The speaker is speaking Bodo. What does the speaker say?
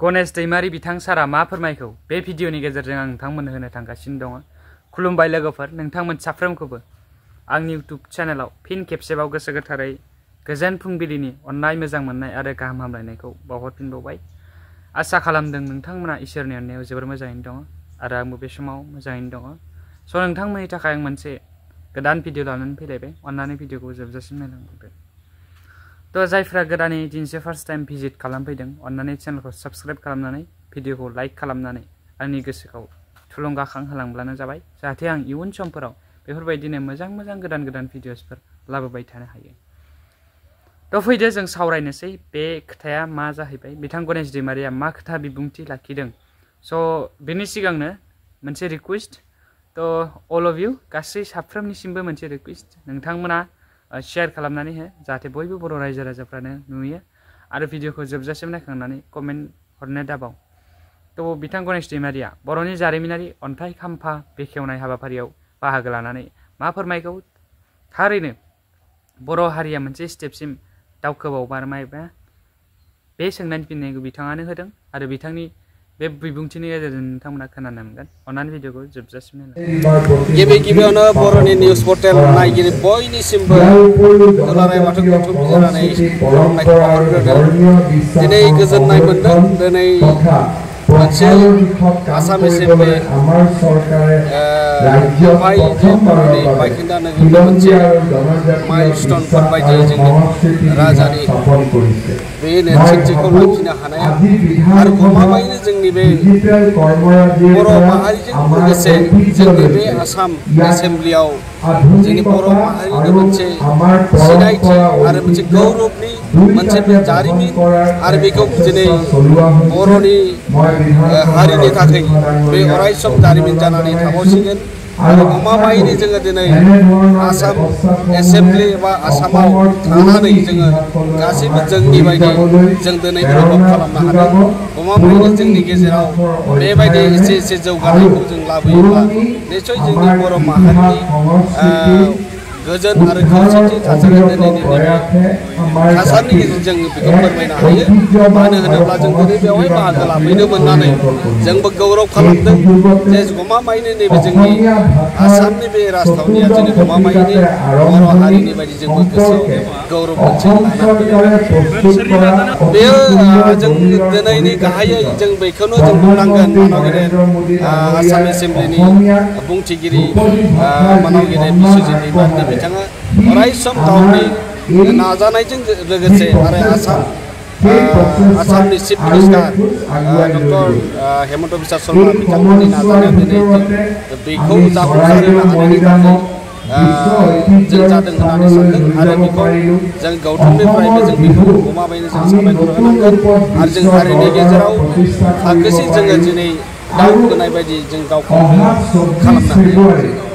गणेश दैमारी बिथां सारा मा फोरमायखौ बे भिडिअनि गेजेरजों आं नोंथांमोननो होनो थांगासिनो दङ। खुलुमबाय लोगोफोर, नोंथांमोन साफ्रोमखौबो आंनि इउट्युब चेनेलाव फिन खेबसेबाव गोसो गोथारै गोजोन फुंबिलिनि अननाय मोजां मोननाय आरो गाहाम हामलायनायखौ बावहरफिनबावबाय। आसा खालामदों नोंथांमोना इसोरनि अननायाव जोबोर मोजाङैनो दङ आरो आंबो बे समाव मोजाङैनो दङ। स' नोंथांमोननि थाखाय आं मोनसे गोदान भिडिअ लानानै फैलायबाय। अन्नानै भिडिअखौ जोबजासिम नायलांदो। तो जायफ्रा गोदानै दिनैसो फार्स्ट टाइम भिजिट खालामफैदों, अन्नानै चेनेलखौ साबस्क्राइब खालामनानै भिडिअखौ लाइक खालामनानै आंनि गोसोखौ थुलुंगाखां होलांब्लानो जाबाय, जाहाथे आं इयुन समफोराव बेफोरबायदिनो मोजां मोजां गोदान गोदान भिडिअसफोर लाबोबाय थानो हायो। तो फैदो जों सावरायनोसै बे खोथाया मा जाहैबाय, बिथां गणेश दैमारिया मा खोथा बिबुंथि लाखिदों। स' बेनि सिगांनो मोनसे रिक्वेस्ट, तो अल अफ इउ गासै साफ्रोमनिसिमबो मोनसे रिक्वेस्ट, नोंथांमोना शेयार खालामनानै हो, जाहाथे बयबो बर' रायजो राजाफ्रानो नुयो आरो भिडिअखौ जोबजासिम नायखांनानै कमेन्ट हरनो दाबाव। तो बिथां गणेश दैमारिया बर'नि जारिमिनारि अन्थाइ खाम्फा बेखेवनाय हाबाफारियाव बाहागो लानानै मा फोरमायखौ, थारैनो बर' हारिया मोनसे स्टेपसिम दावखोबावबायमा, बे सोंनायनि फिननायखौ बिथाङानो होदों आरो बिथांनि बे बिबुंथिनि गेजेरजों नोंथांमोना खोनानो मोनगोन। अन्नानै भिडिअखौ जोबजासिम नायलांदो। गिबियावनो बर'नि निउस पर्टेल नायगिरि बयनिसिमबो दुलाराय बाथौ गौथुम जानानै खुलुमनायखौ बावहरग्रोदों। दिनै गोजोननाय मोनदों। दिनै मोनसे आसाम एसेम्बलि बेवहाय जे बर'नि बायखोन्दा नोगोरनि मोनसे माइलस्टनफोर बायदि जोंनि राजानि बे नेरसोनथिखौ लाखिनो हानाया आरो गमामायैनो जोंनि बे बर' माहारिजों लोगोसे जोंनि बे आसाम एसेम्बलियाव जोंनि बर' माहारिनि मोनसे सिनायथि आरो मोनसे गौरबनि मोनसे जारिमिन आरो बेखौ दिनै बर'नि हारिनि थाखाय बे अरायसम जारिमिन जानानै थाबावसिगोन। आरो गमामायैनो जोङो दिनै आसाम एसेम्बलि एबा आसामाव थानानै जोङो गासैबो जोंनि बायदि जों दिनै अनुभब खालामनो हादों। गमामायैनो जोंनि गेजेराव बेबायदि एसे एसे जौगानायखौ जों लाबोयोब्ला निस्सय जोंनि बर' माहारिनि गोजोन आरो खौसेथि थासारिया दिनैनि नैबे थासारिनि गेजेरजों बेखौ फोरमायनो हायो। मानो होनोब्ला जों दिनै बेवहाय बाहागो लाफैनो मोननानै जोंबो गौरब खालामदों जे गमामायैनो नैबे जोंनि आसामनि बे राजथावनिया जोंनि गमामायैनो बर' हारिनि बायदि जोंबो गोसोआव गौरब मोनसे लाना फैदों। बेयो जों दिनैनि गाहायै जों बेखौनो जों बुंनांगोन, मानाव गेदेर आसाम एसेम्बलिनि बुंथिगिरि मानाव गेदेर बिस्वजित दैमारि बिथाङा अरायसम गावनि नाजानायजों लोगोसे आरो आसामनि chief minister doctor Hemant Biswa Sharma बिथांमोननि नाजानायाव दिनै बेखौ जाफुंसारहोनो हानायनि थाखाय जों जादों होननानै सानदों आरो बेखौ जों गौथुमनिफ्रायबो जों बेखौ गमामायैनो जों साबायखर होनांगोन आरो जों हारिनि गेजेराव थाखोसे जोङो दिनै दावखोनाय बायदि जों गावखौ खालामनो हायो।